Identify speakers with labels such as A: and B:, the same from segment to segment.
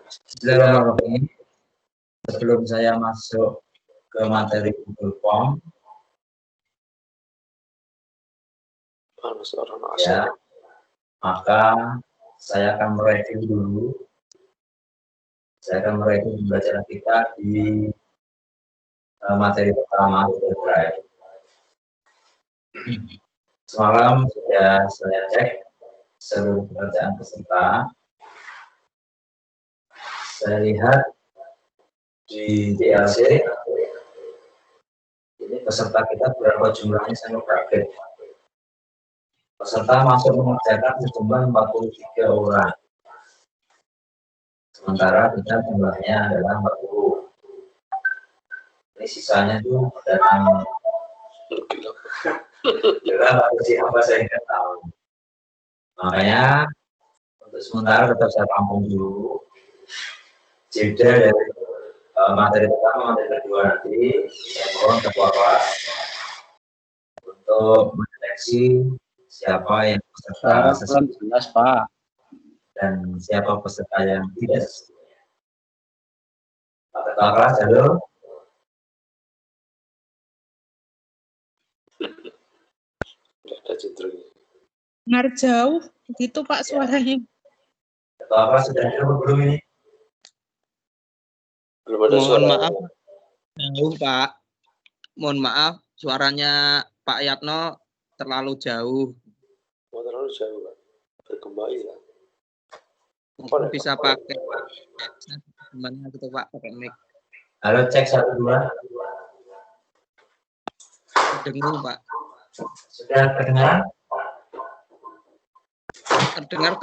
A: Bismillahirrahmanirrahim. Sebelum saya masuk ke materi Google Form, ya, maka saya akan mereview dulu. Saya akan mereview pembelajaran kita di materi pertama Google Drive. Semalam sudah saya cek seluruh pekerjaan peserta. Saya lihat di DLC ini peserta kita berapa jumlahnya, saya kaget. Peserta masuk mengerjakan sejumlah 43 orang. Sementara kita jumlahnya adalah 40. Ini sisanya tuh datang jelas siapa saya nggak tahu. Makanya untuk sementara tetap saya tampung dulu. Jeda dari materi pertama, materi kedua nanti saya mohon ketua kelas untuk mendeteksi siapa yang peserta sesuai Pak dan siapa peserta yang tidak sesuai. Pak ketua kelas, halo.
B: Dengar jauh gitu Pak suaranya.
A: Ketua kelas sudah dengar belum ini?
C: Belum ada
D: Mohon
C: suara.
D: maaf, jauh Pak. Mohon maaf, suaranya Pak Yatno terlalu jauh.
C: Oh, terlalu jauh, Pak. Berkembang ya.
D: Mungkin bisa pakai gimana gitu Pak, pakai mic.
A: Halo, cek 1 2.
D: Dengar Pak.
A: Sudah terdengar?
D: Terdengar.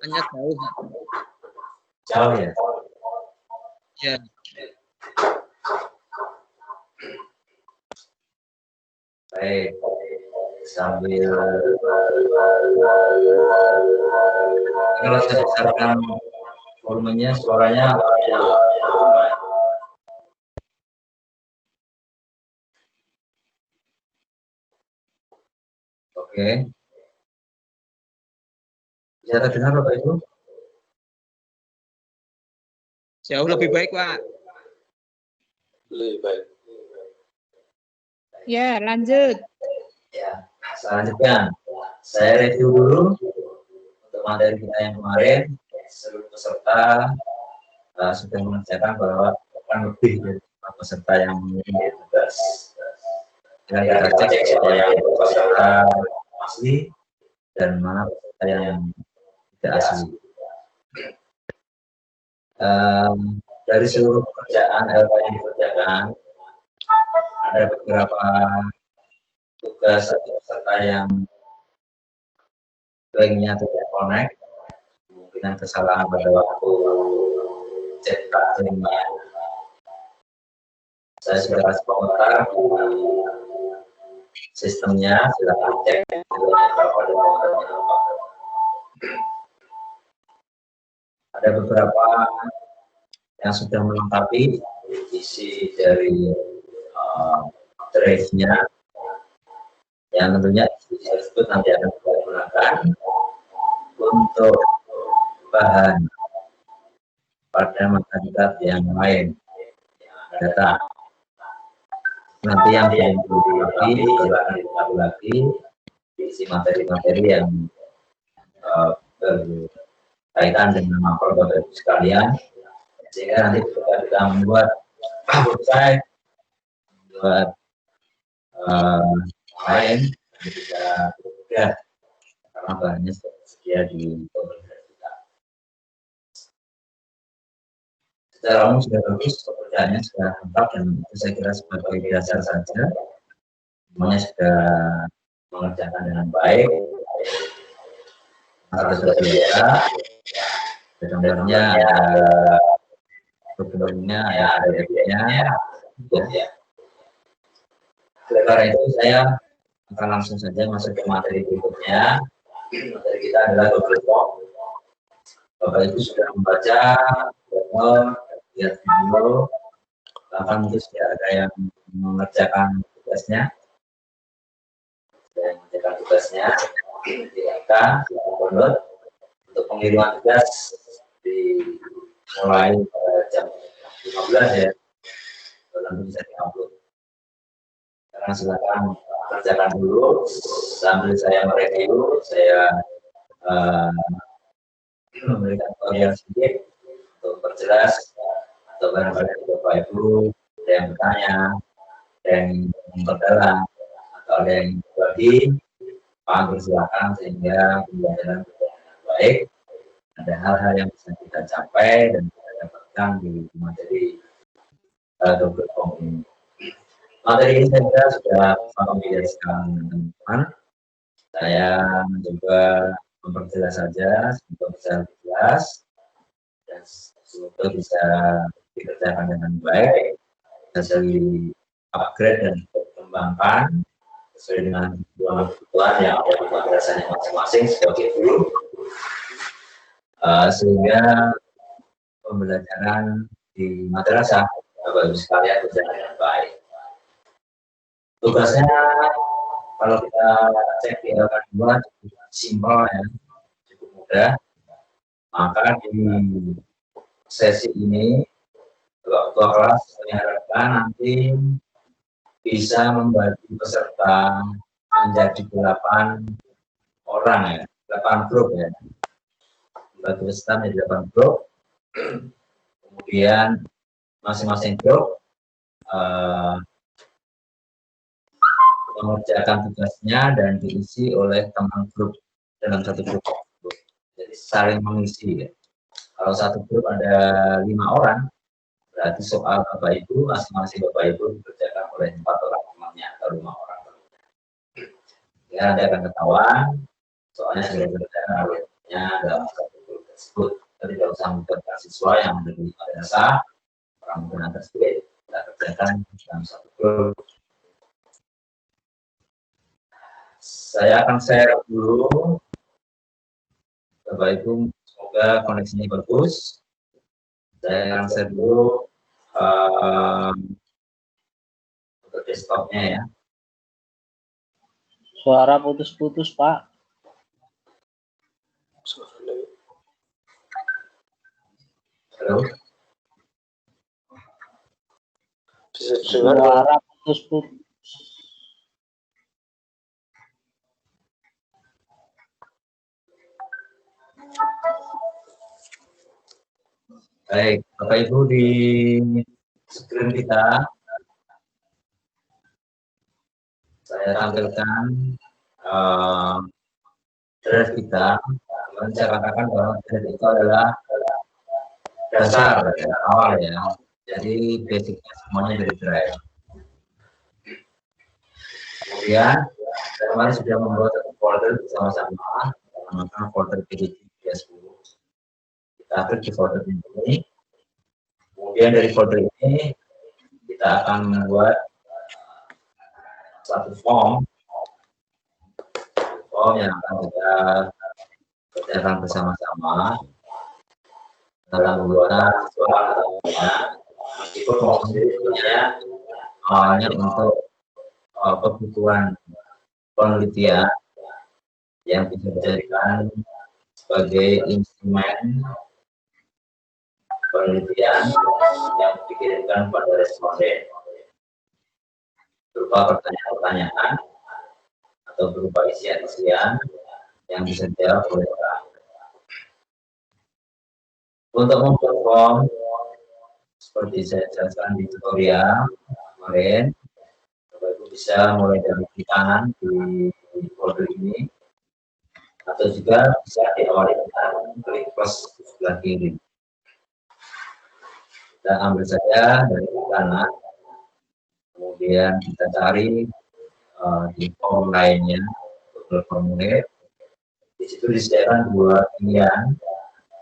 D: Hanya jauh.
A: Jauh ya?
D: Ya.
A: Baik, sambil kalau saya besarkan volumenya, suaranya oke. Bisa terdengar Bapak Ibu?
D: Jauh lebih baik Pak.
C: Lebih baik.
B: Ya, lanjut.
A: Ya, selanjutnya saya review dulu untuk materi kita yang kemarin. Seluruh peserta sudah mengerjakan bahwa kurang lebih dari peserta yang memiliki tugas. Dan kita cek siapa yang peserta asli dan mana peserta yang tidak asli. Dari seluruh pekerjaan yang dikerjakan, ada beberapa tugas atau peserta yang linknya tidak connect, kemungkinan kesalahan pada waktu cetak linknya. Saya sudah kasih komentar di sistemnya, silakan cek berapa dan komentarnya apa. Ada beberapa yang sudah melengkapi isi dari drive-nya, yang tentunya isi tersebut nanti akan kita gunakan untuk bahan pada matematika yang lain yang akan datang. Nanti yang belum lagi silakan ditaruh lagi isi materi-materi yang berkaitan dengan mapel Bapak Ibu sekalian, sehingga nanti kita membuat website, membuat lain bisa mudah karena bahannya tersedia di Google Drive kita. Secara umum sudah bagus, pekerjaannya sudah lengkap dan itu saya kira sebagai dasar saja. Semuanya sudah mengerjakan dengan baik. Harus terbiasa. Gambarnya ada dokumennya, ada editnya. Ya. Oleh karena itu saya akan langsung saja masuk ke materi berikutnya. Materi kita adalah Google Form. Bapak Ibu sudah membaca, lihat video, bahkan mungkin sudah ada yang mengerjakan tugasnya. Silakan download untuk pengiriman tugas di mulai jam 15 ya, nanti bisa diupload. Sekarang silakan kerjakan dulu sambil saya mereview, saya memberikan tutorial sedikit untuk memperjelas atau barangkali Bapak Ibu ada yang bertanya, ada yang memperdalam atau ada yang berbagi, silakan sehingga pembelajaran berjalan dengan baik. Ada hal-hal yang bisa kita capai dan kita dapatkan di materi Google ini. Materi ini saya kira sudah familiariskan teman-teman. Saya mencoba memperjelas saja untuk bisa jelas dan semoga bisa dikerjakan dengan baik, bisa di-upgrade dan dikembangkan sesuai dengan kebutuhan yang ada di madrasahnya masing-masing sebagai guru, sehingga pembelajaran di madrasah Bapak Ibu sekalian berjalan dengan baik. Tugasnya kalau kita cek di halaman 2 cukup simpel ya, cukup mudah. Maka di sesi ini ketua kelas diharapkan nanti bisa membagi peserta menjadi 8 orang ya, 8 grup ya. Membagi peserta menjadi 8 grup. Kemudian masing-masing grup mengerjakan tugasnya dan diisi oleh teman grup dalam satu grup. Jadi saling mengisi ya. Kalau satu grup ada 5 orang, berarti soal Bapak Ibu, masing-masing Bapak Ibu dikerjakan oleh 4 orang temannya atau 5 orang temannya. Ya, nanti akan ketahuan soalnya sudah dikerjakan olehnya dalam satu grup tersebut. Jadi tidak usah membuat siswa yang ada di madrasah, orang menggunakan tersebut, kita kerjakan dalam satu grup. Saya akan share dulu, Bapak Ibu, semoga koneksinya bagus. Saya akan share dulu untuk desktopnya ya.
E: Suara putus-putus, Pak.
A: Halo.
E: Suara putus-putus.
A: Baik, Bapak Ibu di screen kita, saya tampilkan drive kita. Kemarin saya katakan bahwa drive itu adalah dasar ya, awal ya. Jadi basicnya semuanya dari drive. Kemudian saya kemarin sudah membuat satu folder bersama-sama, namanya folder PDG 10. Kita klik di folder ini. Kemudian dari folder ini kita akan membuat satu form yang akan kita kerjakan bersama-sama dalam pembuatan soal ataupun meskipun form sendirinya awalnya untuk kebutuhan penelitian yang bisa dijadikan sebagai instrumen penelitian yang dikirimkan pada responden berupa pertanyaan-pertanyaan atau berupa isian-isian yang bisa dijawab oleh orang. Untuk membuat form seperti saya jelaskan di tutorial kemarin, Bapak Ibu bisa mulai dari klik kanan di folder ini atau juga bisa diawali dengan klik plus sebelah kiri. Kita ambil saja dari kanan, kemudian kita cari di form lainnya, Google formulir. Di situ disediakan 2 pilihan,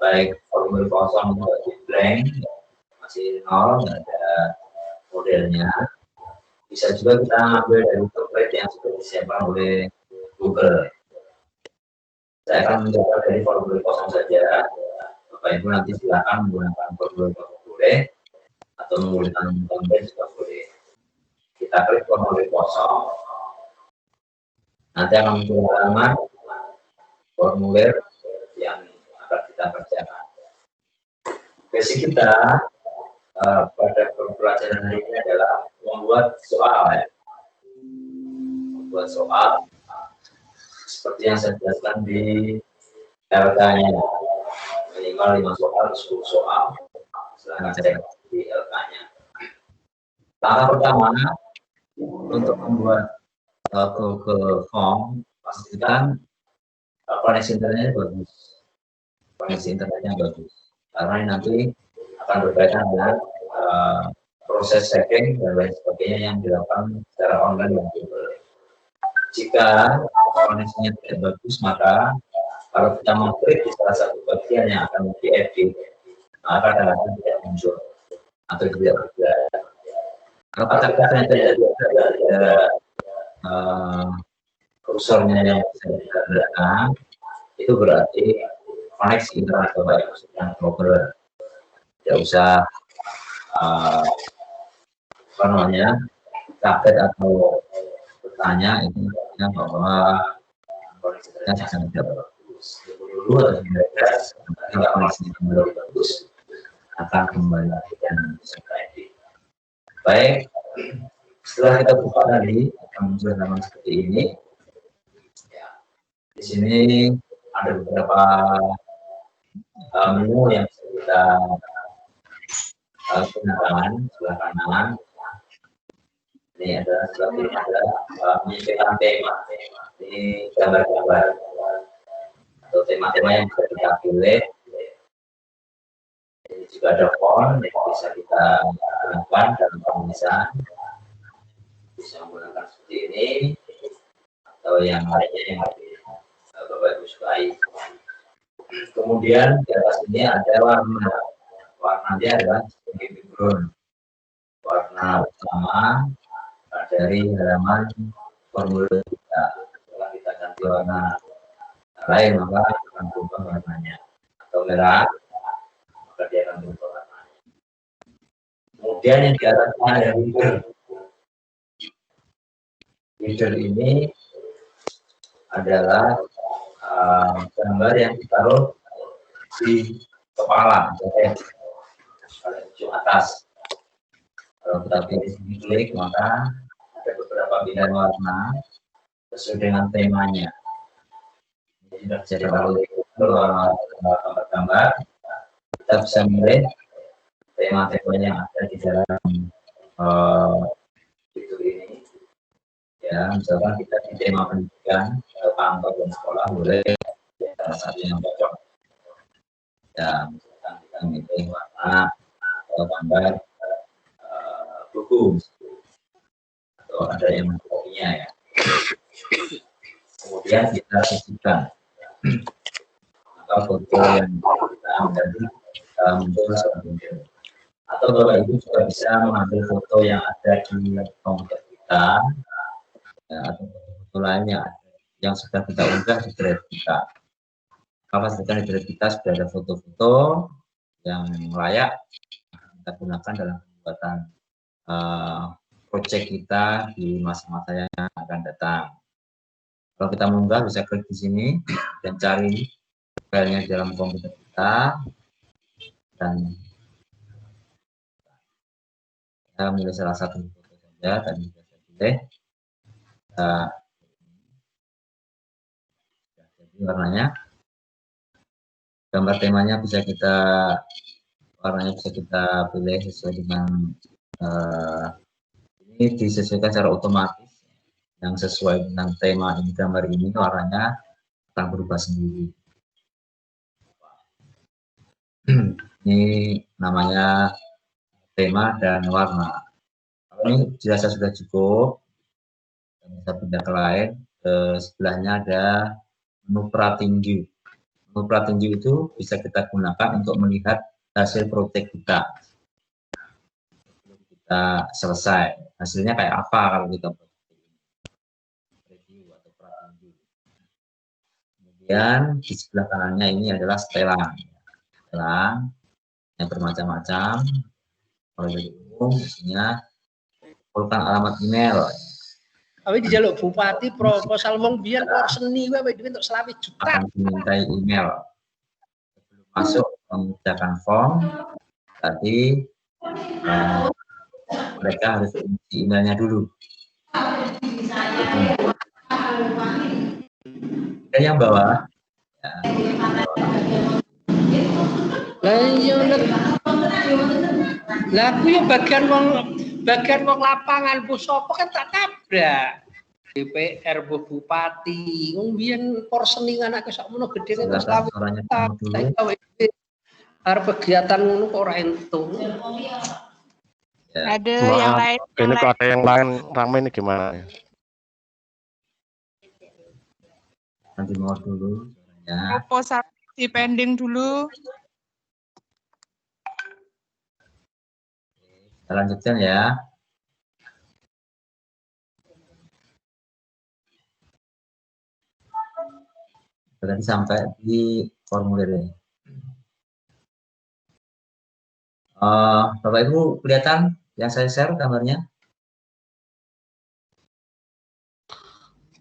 A: baik formulir kosong atau blank, masih 0, nggak ada modelnya. Bisa juga kita ambil dari template yang sudah disiapkan oleh Google. Saya akan mencoba dari formulir kosong saja. Bapak Ibu nanti silakan menggunakan formulir kosong boleh atau menggunakan template juga boleh. Kita klik formulir kosong. Nanti akan muncul halaman formulir yang akan kita kerjakan. Oke, basic kita pada pelajaran hari ini adalah membuat soal ya. Membuat soal seperti yang saya jelaskan di LK-nya, minimal 5 soal, 10 soal. Silahkan cek di LK-nya. Langkah pertama untuk membuat Google Form, pastikan koneksi internetnya bagus. Koneksi internetnya bagus. Karena ini nanti akan berkaitan dengan proses checking dan lain sebagainya yang dilakukan secara online dan Google. Jika koneksinya tidak bagus, maka kalau kita mengklik di salah satu bagian yang akan diedit, maka kadang-kadang tidak muncul atau tidak bergerak. Kalau kita tidak ada kursornya yang bisa digerakkan, itu berarti koneksi internet Bapak Ibu sedang proper. Tidak usah kaget atau bertanya, itu artinya bahwa koneksi internet sedang tidak bagus. Dulu atau tidak koneksi internet bagus akan kembali dan bisa edit. Baik, setelah kita buka tadi akan muncul halaman seperti ini. Ya, di sini ada beberapa menu yang bisa kita gunakan. Sebelah kanan ini ada menyesuaikan tema. Ini gambar-gambar atau tema-tema yang bisa kita pilih. Ini juga ada font yang bisa kita gunakan dalam penulisan. Bisa menggunakan seperti ini atau yang lainnya yang Bapak Ibu sukai. Kemudian di atas ini ada warna. Warnanya adalah background. Warna utama dari halaman formulir kita. Setelah kita ganti warna lain, maka akan berubah warnanya. Atau merah, maka dia akan berubah warnanya. Kemudian yang di atasnya ada header. Header ini adalah gambar yang ditaruh di kepala, pada ujung atas. Kalau kita pilih sini klik, maka ada beberapa pilihan warna sesuai dengan temanya. Ini sudah jadi lalu gambar-gambar, kita bisa memilih tema-tema yang ada di dalam fitur ini. Ya, misalkan kita di tema pendidikan atau kantor dan sekolah, boleh salah satu yang cocok. Ya, misalkan kita memilih warna atau gambar buku atau ada yang kopinya ya. Kemudian kita sisihkan atau foto yang kita ambil muncul selanjutnya. Atau Bapak Ibu juga bisa mengambil foto yang ada di komputer kita, ya, atau foto lainnya yang sudah kita unggah di drive kita. Pastikan di drive kita sudah ada foto-foto yang layak kita gunakan dalam pembuatan project kita di masa-masa yang akan datang. Kalau kita mengunggah, bisa klik di sini dan cari filenya di dalam komputer kita dan kita memilih salah satu foto saja. Tadi sudah saya pilih. Jadi warnanya, gambar temanya bisa kita pilih sesuai dengan ini disesuaikan secara otomatis. Yang sesuai dengan tema ini, gambar ini warnanya akan berubah sendiri. Ini namanya tema dan warna. Kalau ini dirasa sudah cukup, kita pindah ke lain. Sebelahnya ada menu pratinggi. Menu pratinggi itu bisa kita gunakan untuk melihat hasil proyek kita. Kita selesai, hasilnya kayak apa kalau kita review atau pratinggi. Kemudian di sebelah kanannya ini adalah setelan yang bermacam-macam. Kalau dari umum isinya kumpulkan alamat email.
F: Tapi dijaluk bupati proposal wong biyen kok seni wae duit untuk selawe juta.
A: Akan dimintai email sebelum masuk memecahkan form. Tadi mereka harus isi emailnya dulu. Dan yang bawah, ya,
F: Lah aku ya bagian wong lapangan Bu sapa kan tak tabrak. DPR Bu Bupati, wong biyen porseningan aku sak mono gedene terus
A: silakan suaranya dulu.
F: arep kegiatan ngono kok ora entuk.
A: Ya.
B: Ada yang lain.
G: Ini kok ada yang lain ramai ini gimana?
A: Nanti mau dulu suaranya.
B: Proposal dipending dulu.
A: Kita lanjutkan ya. Berarti sampai di formulir ini. Bapak Ibu kelihatan yang saya share gambarnya?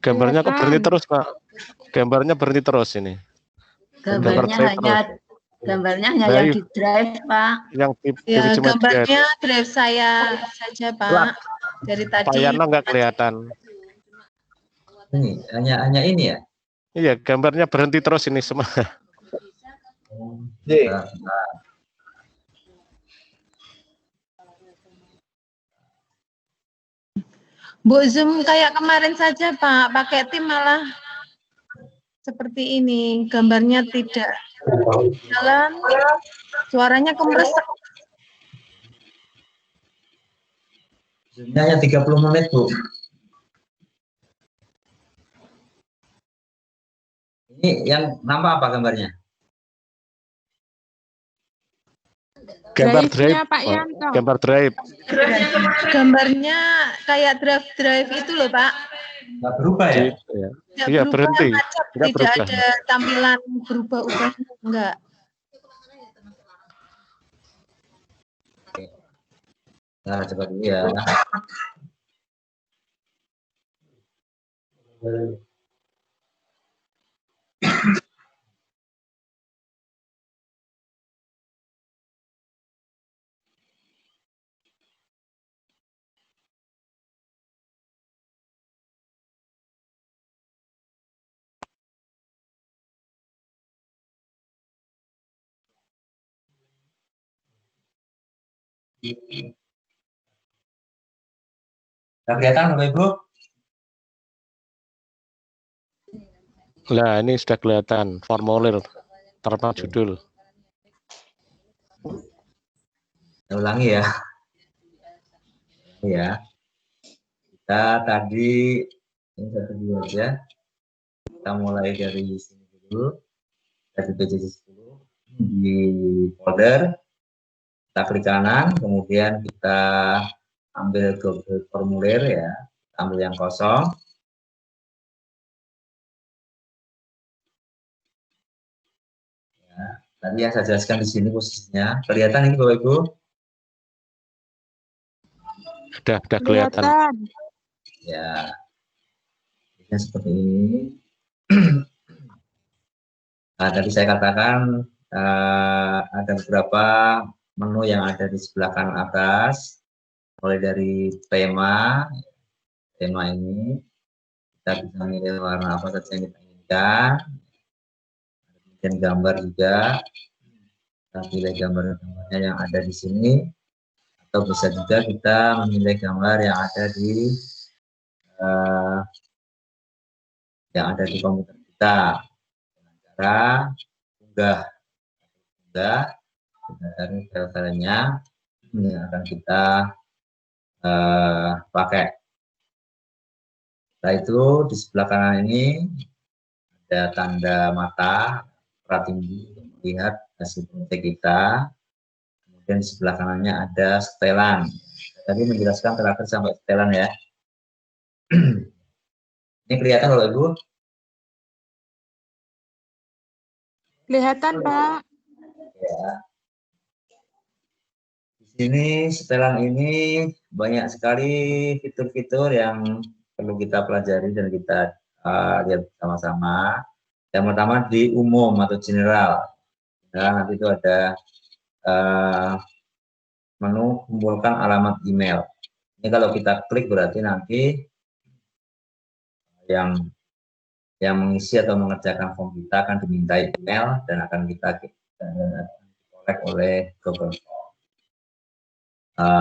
G: Gambarnya kok berhenti terus, Pak? Gambarnya berhenti terus ini.
H: Gambarnya hanya yang di drive, Pak.
G: Yang
H: ya, gambarnya drive saya saja, Pak. Dari tadi.
G: Pak Yana nggak kelihatan.
A: Ini hanya ini ya?
G: Iya, gambarnya berhenti terus ini semua.
H: Bu Zoom kayak kemarin saja, Pak. Pakai tim malah seperti ini. Gambarnya tidak jalan, suaranya kemresek.
A: Zoom-nya hanya 30 menit, Bu. Ini yang nama apa gambarnya?
G: Gambar drive,
B: Pak Yanto.
G: gambar drive.
H: Gambarnya kayak drive itu loh, Pak.
A: Nggak berubah ya?
G: Iya, berhenti.
H: Tidak
G: berubah.
H: ada tampilan berubah-ubah, enggak.
A: Nah, coba dulu ya. Sudah kelihatan Bapak Ibu?
G: Nah, ini sudah kelihatan formulir tanpa judul.
A: Saya ulangi ya. Ya. Kita tadi ini satu dulu aja. Kita mulai dari sini dulu. Dari PJJ 10 di folder. Kita klik kanan, kemudian kita ambil Google formulir ya. Ambil yang kosong. Ya, tadi yang saya jelaskan di sini posisinya. Kelihatan ini Bapak Ibu?
G: Sudah kelihatan.
A: Ya, ini seperti ini. Nah, tadi saya katakan ada beberapa menu yang ada di sebelah kanan atas, mulai dari tema ini kita bisa memilih warna apa saja yang kita inginkan, kemudian gambar juga, kita pilih gambar-gambarnya yang ada di sini, atau bisa juga kita memilih gambar yang ada di komputer kita dengan cara unggah dari file-filenya yang akan kita pakai. Setelah itu di sebelah kanan ini ada tanda mata pratinggi untuk melihat hasil project kita. Kemudian di sebelah kanannya ada setelan. Tadi menjelaskan terakhir sampai setelan ya. Ini kelihatan Bapak Ibu?
B: Kelihatan, Pak.
A: Ya. Di sini setelan ini banyak sekali fitur-fitur yang perlu kita pelajari dan kita lihat sama-sama. Yang pertama di umum atau general. Nah, nanti itu ada menu kumpulkan alamat email. Ini kalau kita klik berarti nanti yang mengisi atau mengerjakan form kita akan dimintai email dan akan kita collect oleh Google Form.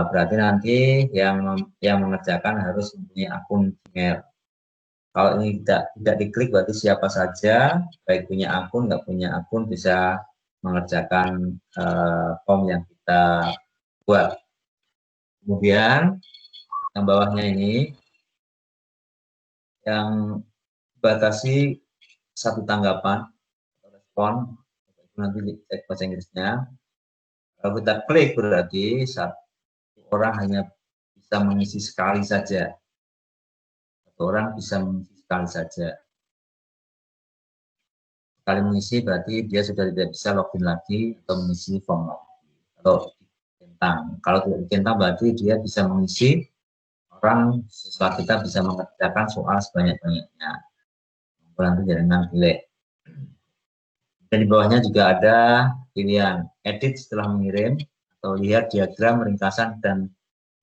A: Berarti nanti yang mengerjakan harus mempunyai akun email. Kalau ini tidak diklik berarti siapa saja, baik punya akun nggak punya akun bisa mengerjakan form yang kita buat. Kemudian yang bawahnya ini yang batasi satu tanggapan respon, nanti cek bahasa Inggrisnya. Kalau kita klik berarti satu orang hanya bisa mengisi sekali saja. Orang bisa mengisi sekali saja. Sekali mengisi berarti dia sudah tidak bisa login lagi atau mengisi form lagi. Kalau tidak dicentang berarti dia bisa mengisi, orang siswa kita bisa mengerjakan soal sebanyak-banyaknya. Nanti jaringan pilih. Dan di bawahnya juga ada pilihan edit setelah mengirim atau lihat diagram ringkasan dan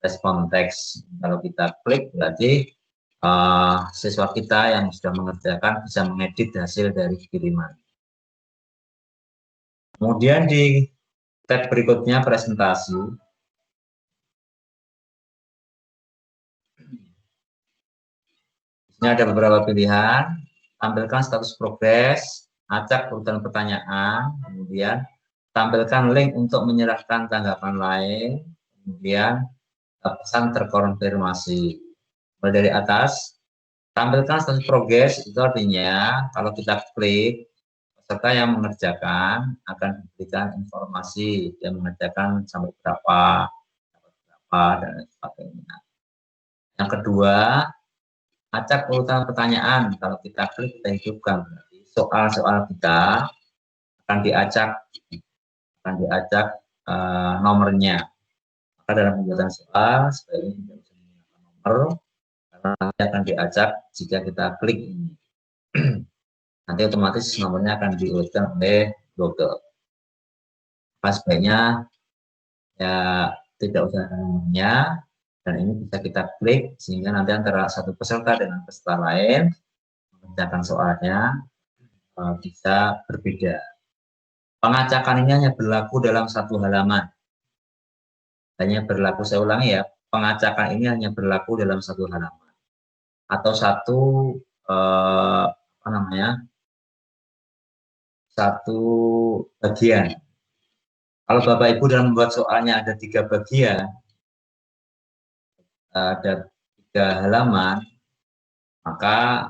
A: respon teks. Kalau kita klik berarti siswa kita yang sudah mengerjakan bisa mengedit hasil dari kiriman. Kemudian di tab berikutnya presentasi. Ini ada beberapa pilihan. Tampilkan status progres, acak urutan pertanyaan, kemudian tampilkan link untuk menyerahkan tanggapan lain, kemudian pesan terkonfirmasi. Mulai dari atas, tampilkan status progres, itu artinya kalau kita klik, peserta yang mengerjakan akan diberikan informasi yang mengerjakan sampai berapa, dan sebagainya. Yang kedua, acak urutan pertanyaan. Kalau kita klik, kita hidupkan, berarti soal-soal kita akan diacak nomornya. Maka dalam pembuatan soal sebaiknya tidak usah menggunakan nomor, karena nanti akan diacak jika kita klik ini. Nanti otomatis nomornya akan diurutkan oleh Google. Maka sebaiknya ya tidak usah ada nomornya, dan ini bisa kita klik sehingga nanti antara satu peserta dengan peserta lain mengerjakan soalnya bisa berbeda. Pengacakan ini hanya berlaku dalam satu halaman. Hanya berlaku, saya ulangi ya, pengacakan ini hanya berlaku dalam satu halaman atau satu bagian. Kalau Bapak Ibu dalam membuat soalnya ada 3 bagian, ada 3 halaman, maka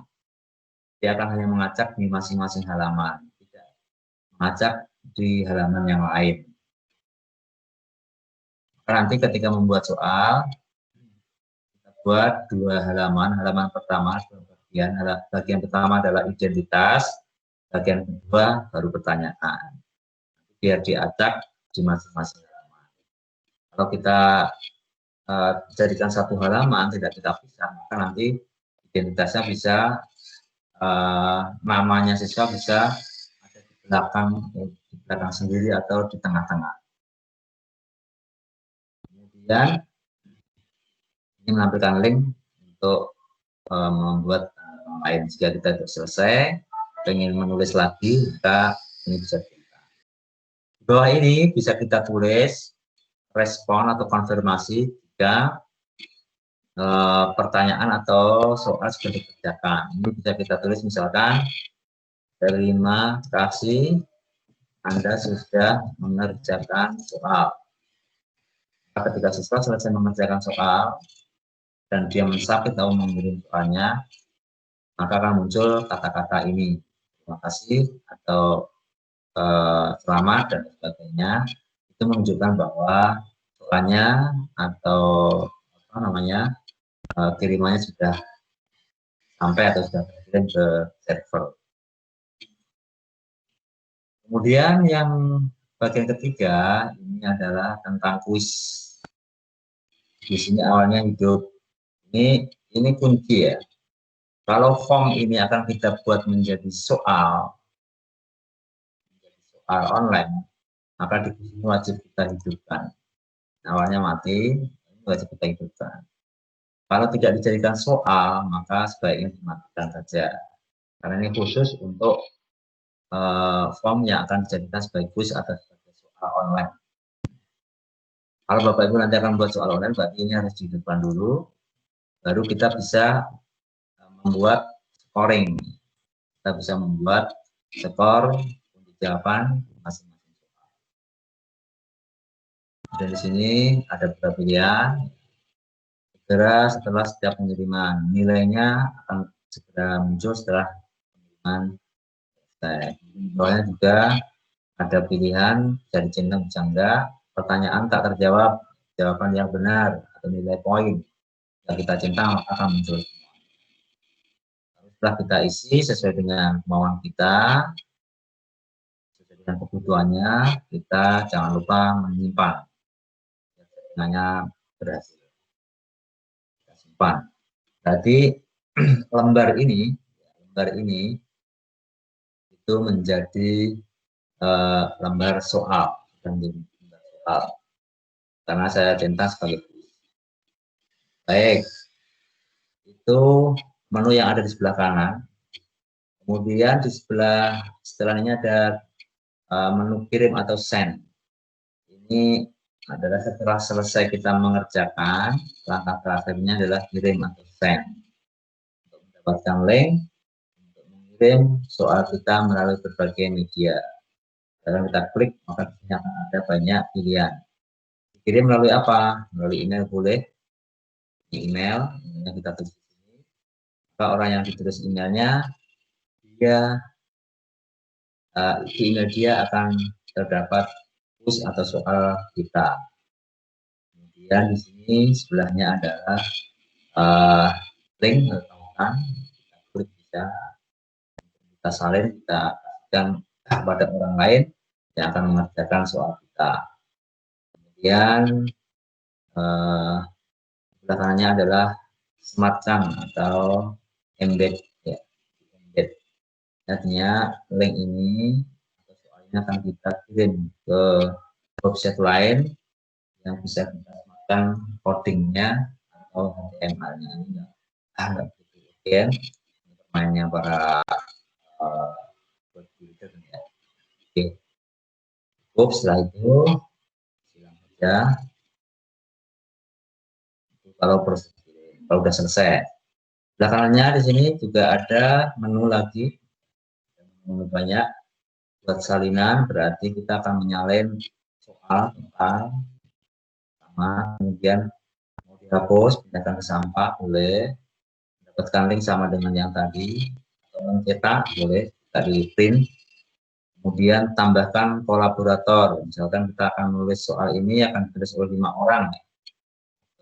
A: dia akan hanya mengacak di masing-masing halaman, tidak mengacak di halaman yang lain. Maka nanti ketika membuat soal, kita buat 2 halaman. Halaman pertama 2 bagian. Bagian pertama adalah identitas, bagian kedua baru pertanyaan. Biar diacak di masing-masing halaman. Kalau kita jadikan satu halaman, tidak kita pisah, maka nanti identitasnya bisa, namanya siswa bisa ada di belakang sendiri atau di tengah-tengah. Kemudian ini menampilkan link untuk membuat lain. Jika kita sudah selesai, ingin menulis lagi, maka ini bisa kita. Di bawah ini bisa kita tulis respon atau konfirmasi jika pertanyaan atau soal sudah dikerjakan. Ini bisa kita tulis misalkan, terima kasih Anda sudah mengerjakan soal. Ketika siswa selesai mengerjakan soal dan dia mensubmit atau mengirim soalnya, maka akan muncul kata-kata ini, terima kasih atau selamat dan sebagainya. Itu menunjukkan bahwa soalnya atau kirimannya sudah sampai atau sudah terkirim ke server. Kemudian yang bagian ketiga ini adalah tentang kuis. Di sini awalnya hidup. Ini kunci ya. Kalau form ini akan kita buat menjadi soal online, maka di sini wajib kita hidupkan. awalnya mati, wajib kita hidupkan. Kalau tidak dijadikan soal, maka sebaiknya dimatikan saja. Karena ini khusus untuk form yang akan dijadikan sebagai quiz atau sebagai soal online. Kalau Bapak Ibu nanti akan buat soal online, berarti ini harus dihidupkan dulu, baru kita bisa membuat scoring. Kita bisa membuat skor untuk jawaban masing-masing soal. Dan di sini ada beberapa pilihan. Segera setelah setiap pengiriman, nilainya akan segera muncul setelah pengiriman selesai. Di bawahnya juga ada pilihan dari centang bisa enggak, pertanyaan tak terjawab, jawaban yang benar, atau nilai poin yang kita centang akan muncul. Setelah kita isi sesuai dengan kemauan kita, sesuai dengan kebutuhannya, kita jangan lupa menyimpan. Settingannya berhasil. Kita simpan. Berarti lembar ini itu menjadi lembar soal, karena saya centang sebagai baik. Itu menu yang ada di sebelah kanan. Kemudian di setelahnya ada menu kirim atau send. Ini adalah setelah selesai kita mengerjakan, langkah terakhirnya adalah kirim atau send. Untuk mendapatkan link untuk mengirim soal kita melalui berbagai media. Kalau kita klik, maka di sini akan ada banyak pilihan. Kirim melalui apa? Melalui email boleh. Di email yang kita tulis di sini. Maka orang yang ditulis emailnya, di email dia akan terdapat quiz atau soal kita. Kemudian di sini sebelahnya adalah link tautan. Kita klik bisa, kita salin, kita kasihkan kepada orang lain yang akan mengerjakan soal kita. Kemudian sebelah kanannya adalah smart chunk atau embed, ya. Embed. Artinya link ini atau soalnya akan kita kirim ke website lain yang bisa kita samakan codingnya atau HTML-nya. Ini enggak begitu ya. Permainannya para web builder ya. Oke. Cukup, setelah itu silang saja. Kalau sudah selesai. Belakangannya di sini juga ada menu lagi, menu banyak. Buat salinan berarti kita akan menyalin soal tentang sama, kemudian mau dihapus, pindahkan ke sampah boleh, mendapatkan link sama dengan yang tadi, atau mencetak boleh, tadi print. Kemudian tambahkan kolaborator, misalkan kita akan menulis soal ini akan ditulis oleh 5 orang,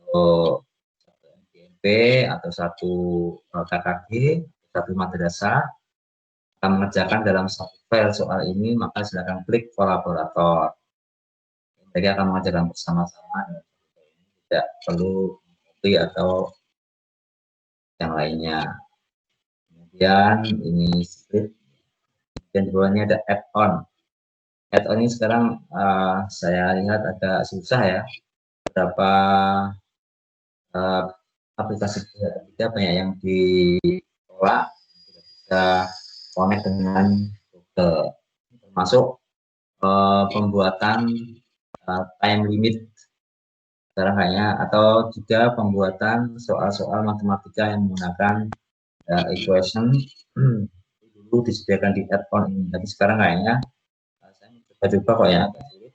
A: atau satu MPMP atau satu KKG, satu madrasah akan mengerjakan dalam satu file soal ini, maka silakan klik kolaborator. Mereka akan mengerjakan bersama-sama, tidak perlu copy atau yang lainnya. Kemudian ini script, dan di bawahnya ada add-on. Add-on ini sekarang saya lihat agak susah ya. Beberapa aplikasi ketiga banyak yang ditolak, tidak bisa connect dengan Google, termasuk pembuatan time limit sekarang kayaknya, atau juga pembuatan soal-soal matematika yang menggunakan equation dulu disediakan di add-on ini, tapi sekarang kayaknya saya coba-coba kok ya agak sulit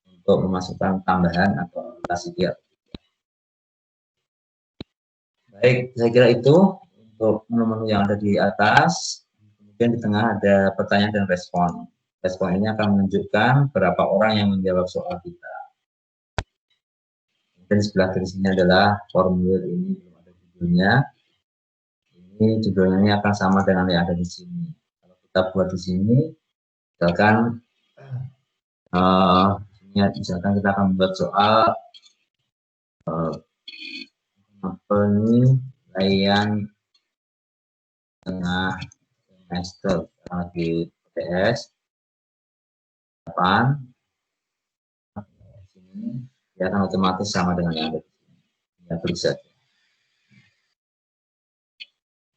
A: untuk memasukkan tambahan atau aplikasi dia. Baik, saya kira itu untuk menu-menu yang ada di atas. Kemudian di tengah ada pertanyaan dan respon. Respon ini akan menunjukkan berapa orang yang menjawab soal kita. Dan di sebelah kiri sini adalah formulir, ini belum ada judulnya. Ini judulnya ini akan sama dengan yang ada di sini. Kalau kita buat di sini, misalkan kita akan membuat soal penilaian tengah semester lagi PTS 8. dia akan otomatis sama dengan yang ada di sini. Ya, klik saja.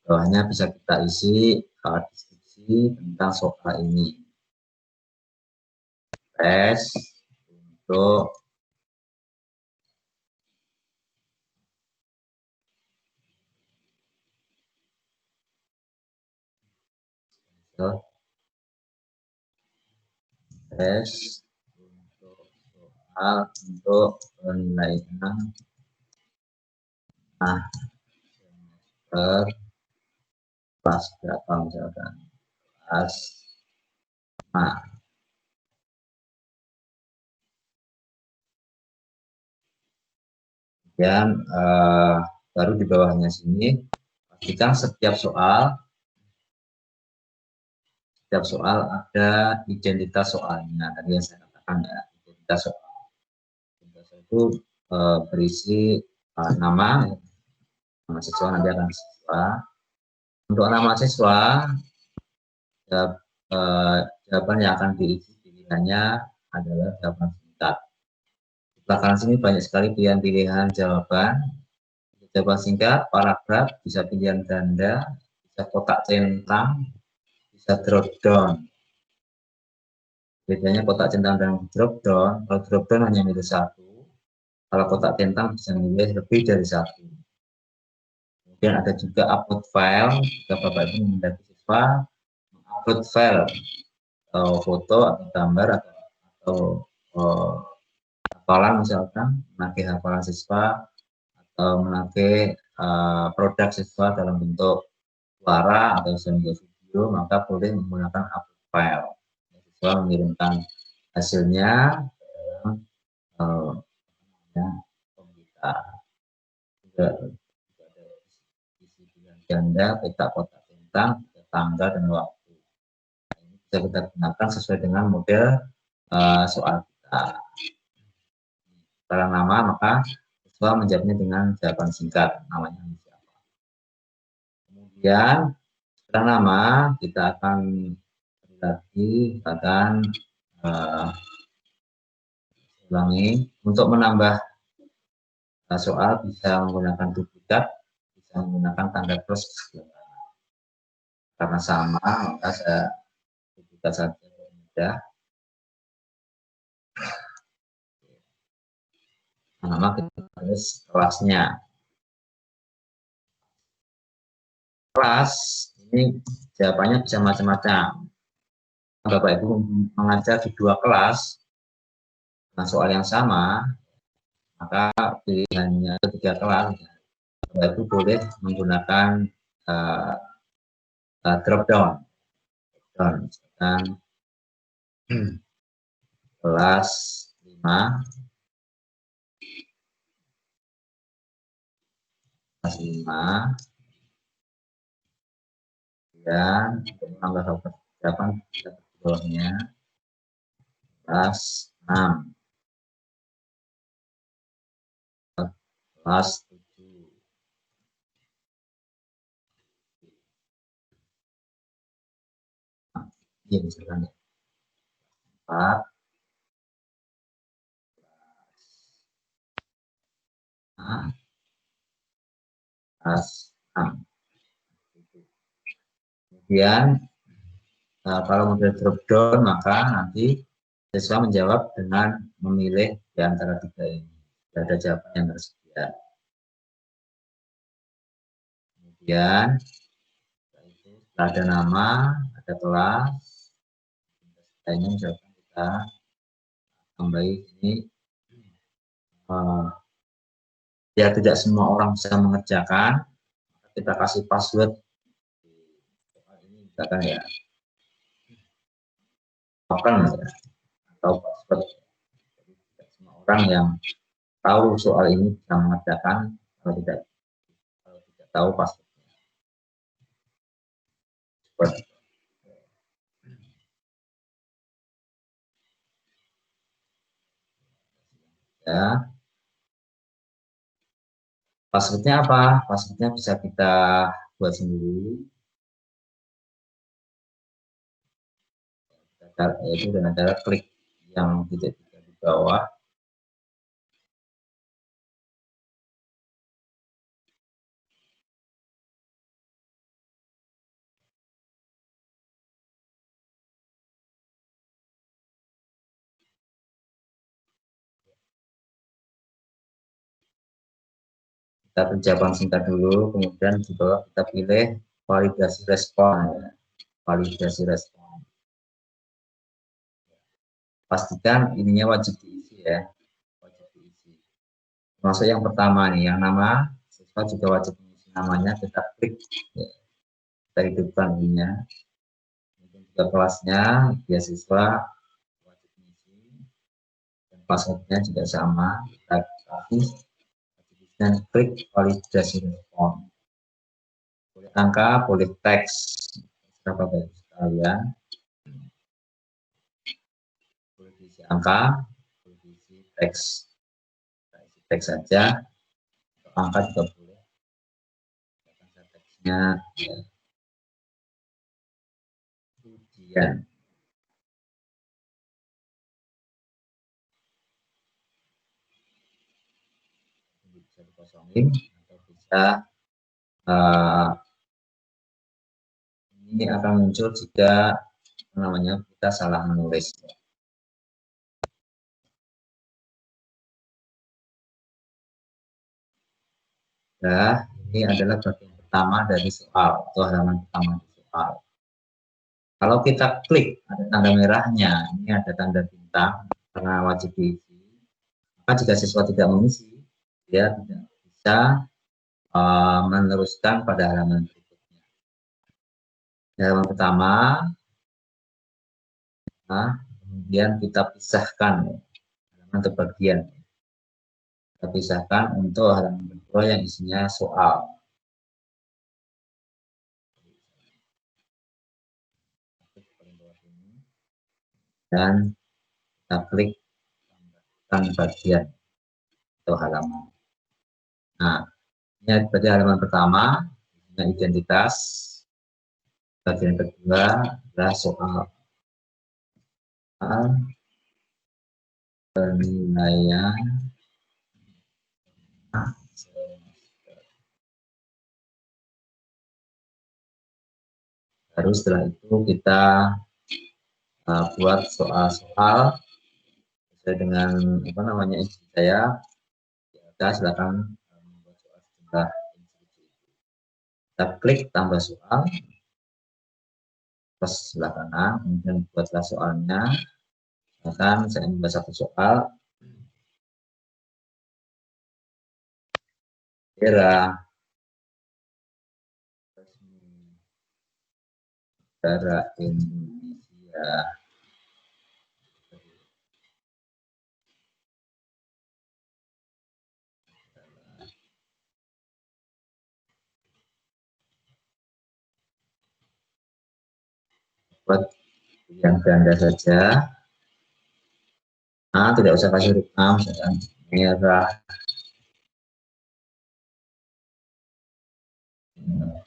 A: Bawahnya bisa kita isi deskripsi tentang soal ini. Tes untuk tes untuk soal untuk penilaian semester kelas berapa misalkan kelas 5. Kemudian baru di bawahnya sini pastikan setiap soal ada identitas soalnya. Tadi yang saya katakan ya, identitas soal. Identitas soal itu berisi nama siswa, nanti akan siswa. Untuk nama siswa, jawaban yang akan diisi pilihannya adalah jawaban singkat. Di belakang sini banyak sekali pilihan-pilihan jawaban. Jawaban singkat, paragraf, bisa pilihan ganda, bisa kotak centang, bisa drop down. Bedanya kotak centang dan drop down, kalau drop down hanya milih satu, kalau kotak centang bisa milih lebih dari satu. Kemudian ada juga upload file, jika Bapak Ibu menghendaki siswa upload file atau foto atau gambar atau hafalan misalkan, menagih hafalan siswa atau menagih produk siswa dalam bentuk suara atau video, maka boleh menggunakan upload file. Siswa mengirimkan hasilnya dalam komputer. Juga ada isi pilihan ganda, peta kotak centang, tanggal dan waktu. Ini bisa kita gunakan sesuai dengan model soal kita. Setelah nama, maka siswa menjawabnya dengan jawaban singkat, namanya siapa. Kemudian setelah nama, kita akan lagi ulangi. Untuk menambah soal bisa menggunakan duplikat, bisa menggunakan tanda plus. Karena sama, maka saya duplikat saja mudah. Nama kita tulis kelasnya. Kelas ini jawabannya bisa macam-macam. Bapak Ibu mengajar di 2 kelas dengan soal yang sama, maka pilihannya 3 kelas. Bapak Ibu boleh menggunakan drop down. Misalkan kelas 5, dan untuk menambah persiapan kita bawahnya kelas 6, kelas 7. Ini misalkan 4, kelas 6. Kemudian kalau model drop down, maka nanti siswa menjawab dengan memilih di antara 3 ini. Ada jawaban yang tersedia. Kemudian setelah ada nama, ada kelas, lainnya misalkan kita tambahi ini biar tidak semua orang bisa mengerjakan, kita kasih password ini misalkan ya token ya, atau password. Jadi tidak semua orang yang tahu soal ini bisa mengerjakan kalau tidak tahu passwordnya. Ya. Passwordnya apa? Passwordnya bisa kita buat sendiri. Yaitu dengan cara klik yang titik-titik di bawah. Kita beri jawaban singkat dulu, kemudian di bawah kita pilih validasi respon. Ya. Validasi respon. Pastikan ininya wajib diisi ya. Wajib diisi. Termasuk yang pertama nih, yang nama siswa juga wajib mengisi namanya, kita klik ya. Kita hidupkan ininya. Mungkin juga kelasnya beasiswa wajib mengisi. Dan passwordnya juga sama, kita kasih dan klik validasi respon. Boleh angka, boleh teks, berapa banyak sekalian. Boleh diisi angka, boleh diisi teks. Kita isi teks saja, angka juga boleh. Teksnya ya. Ujian. Bisa dikosongin atau bisa ini akan muncul jika namanya kita salah menulis. Nah, ini adalah bagian pertama dari soal atau halaman pertama dari soal. Kalau kita klik ada tanda merahnya, ini ada tanda bintang karena wajib diisi. Maka jika siswa tidak mengisi, dia tidak bisa meneruskan pada halaman berikutnya. Halaman pertama, kemudian kita pisahkan halaman terbagian. Kita pisahkan untuk halaman kedua yang isinya soal. Dan kita klik tambahkan bagian atau halaman. Nah, ini berarti halaman pertama, identitas. Bagian kedua adalah soal penilaian baru setelah itu kita buat soal-soal sesuai dengan apa namanya instruksi saya. Kita silakan membuat soal sejumlah instruksi. Kita klik tambah soal plus sebelah kanan, kemudian buatlah soalnya. Misalkan saya membuat satu soal daerah Indonesia buat yang ganda saja. Tidak usah kasih huruf A, misalkan merah,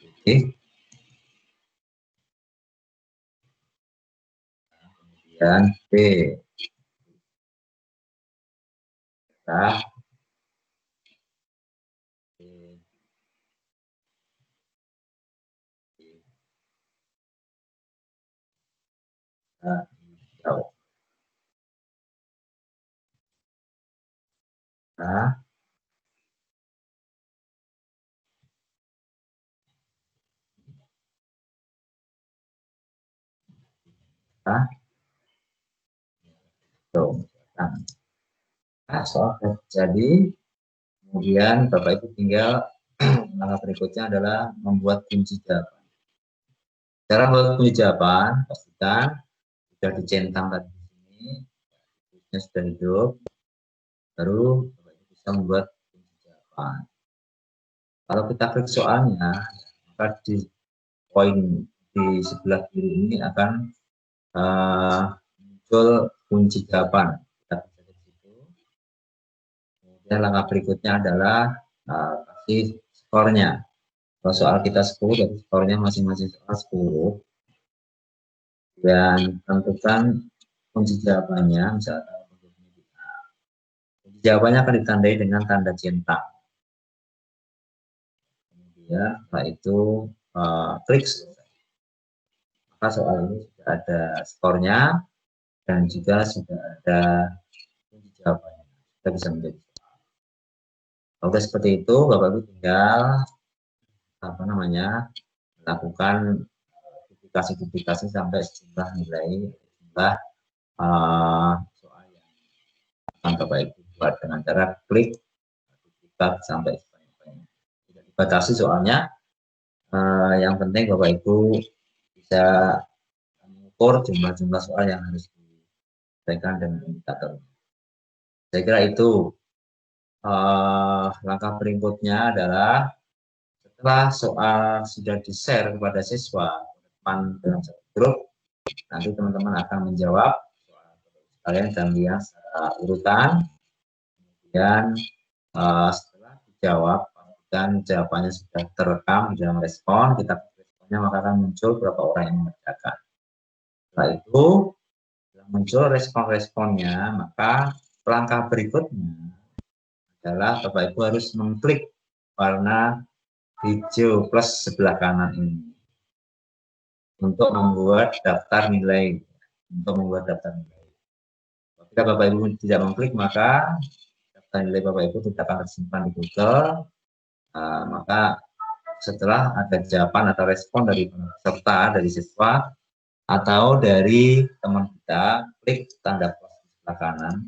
A: putih, kemudian B, merah, hijau. Nah, soal jadi kemudian Bapak Ibu tinggal langkah berikutnya adalah membuat kunci jawaban. Cara membuat kunci jawaban pastikan sudah dicentang tadi di sini, kunci sudah hidup, baru Bapak Ibu bisa membuat kunci jawaban. Kalau kita klik soalnya, maka di poin di sebelah kiri ini akan muncul kunci jawaban. Kita bisa ke situ. Kemudian langkah berikutnya adalah kasih skornya. Kalau soal kita 10, jadi skornya masing-masing soal 10. Dan tentukan kunci jawabannya, misalkan kunci jawabannya akan ditandai dengan tanda centang. Kemudian setelah itu klik selesai. Maka soal ini sudah ada skornya dan juga sudah ada kunci jawabannya. Kita bisa menjadi soal. Kalau seperti itu, Bapak Ibu tinggal apa namanya lakukan duplikasi sampai sejumlah nilai jumlah soal yang akan Bapak Ibu buat dengan cara klik duplikat sampai sebanyak-banyaknya. Tidak dibatasi soalnya, yang penting Bapak Ibu bisa mengukur jumlah-jumlah soal yang harus diselesaikan dengan indikator. Saya kira itu. Langkah berikutnya adalah setelah soal sudah di-share kepada siswa dalam satu grup, nanti teman-teman akan menjawab soal kalian dan lihat secara urutan. Kemudian setelah dijawab dan jawabannya sudah terekam di dalam respon, kita responnya maka akan muncul berapa orang yang mengerjakan. Setelah itu muncul respon-responnya, maka langkah berikutnya adalah Bapak Ibu harus mengklik warna hijau plus sebelah kanan ini untuk membuat daftar nilai. Jika Bapak Ibu tidak mengklik, maka daftar nilai Bapak Ibu tidak akan tersimpan di Google. Maka setelah ada jawaban atau respon dari peserta, dari siswa atau dari teman kita, klik tanda plus di sebelah kanan.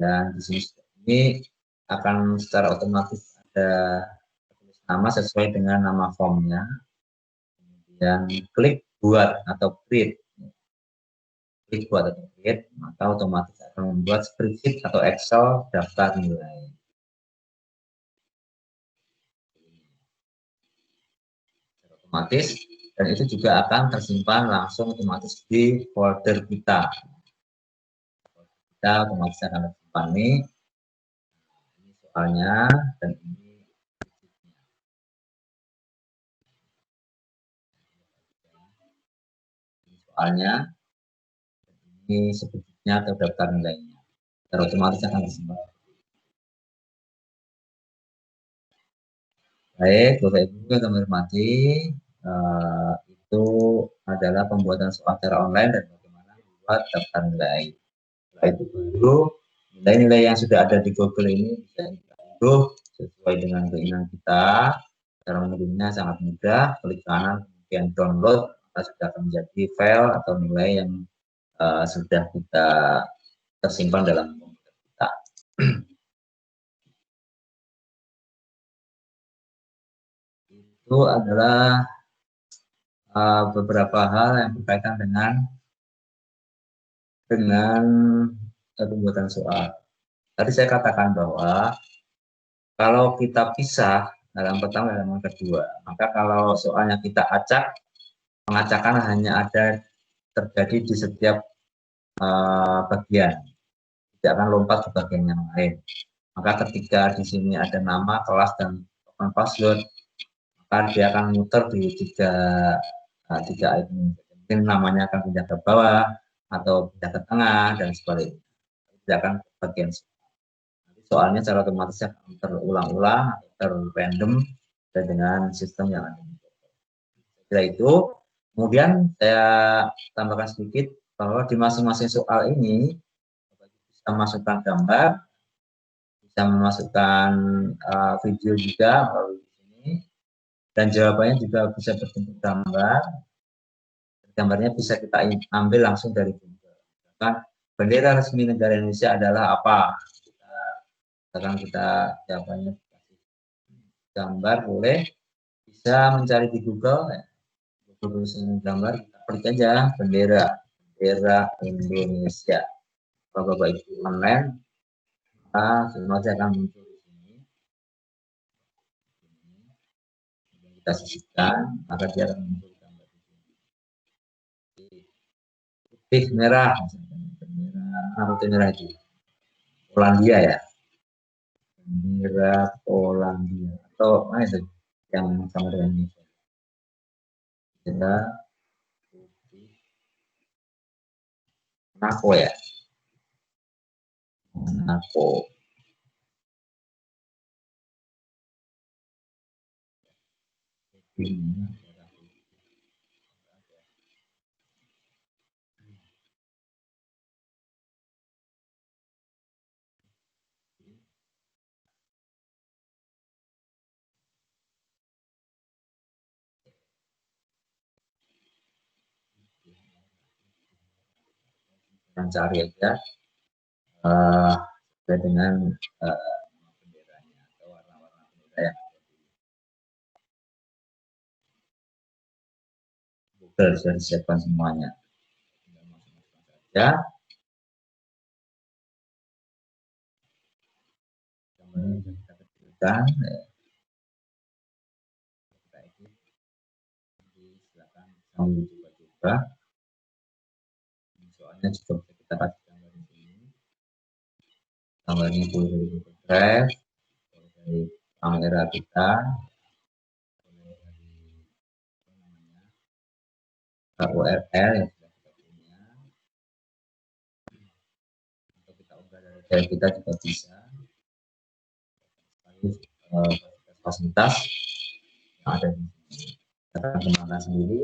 A: Dan di sini ini akan secara otomatis ada nama sesuai dengan nama formnya. Kemudian klik buat atau create. Klik buat atau create, maka otomatis akan membuat spreadsheet atau Excel daftar nilai. Otomatis, dan itu juga akan tersimpan langsung otomatis di folder kita. Kita otomatis akan tersimpan nih. Ini soalnya dan ini soalnya, ini sebetulnya atau daftar nilainya. Secara otomatis akan disimpan. Baik, Bapak Ibu yang kami hormati, itu adalah pembuatan soal secara online dan bagaimana membuat daftar nilai. Setelah itu baru nilai-nilai yang sudah ada di Google ini bisa kita unduh sesuai dengan keinginan kita. Cara mengunduhnya sangat mudah, klik kanan kemudian download, maka sudah akan menjadi file atau nilai yang sudah kita tersimpan dalam komputer kita. Itu adalah beberapa hal yang berkaitan dengan pembuatan soal. Tadi saya katakan bahwa kalau kita pisah dalam pertama dan yang kedua, maka kalau soalnya kita acak, pengacakan hanya ada terjadi di setiap bagian, tidak akan lompat ke bagian yang lain. Maka ketika di sini ada nama, kelas, dan password, maka dia akan muter di tiga item. Mungkin namanya akan pindah ke bawah atau pindah ke tengah dan sebaliknya. Tidak akan ke bagian soalnya secara otomatis akan terulang-ulang, terrandom dengan sistem yang ada. Setelah itu, kemudian saya tambahkan sedikit bahwa di masing-masing soal ini bisa memasukkan gambar, bisa memasukkan video juga melalui sini, dan jawabannya juga bisa berbentuk gambar. Gambarnya bisa kita ambil langsung dari Google. Kan bendera resmi negara Indonesia adalah apa? Sekarang kita jawabannya gambar, boleh bisa mencari di Google ya. Google gambar, kita klik aja bendera Indonesia. Kalau Bapak Ibu online, semua akan muncul di sini. Kita sisihkan, maka dia akan muncul gambar di sini. Putih merah, putih merah itu Polandia ya. Bendera Polandia atau mana itu yang sama dengan Indonesia. Bendera putih Monaco ya. Monaco. dengan cari aja sesuai dengan benderanya atau warna-warna bendera yang Google sudah disiapkan semuanya. Ya. Kemudian kita kecilkan. Silakan sambil coba-coba. Soalnya juga bisa kita kasih gambar di sini. Gambarnya boleh dari Google Drive, boleh dari kamera kita, boleh dari URL yang sudah kita punya. Untuk kita ubah dari drive kita juga bisa. Fasilitas yang ada di sini. Kita akan kembangkan sendiri.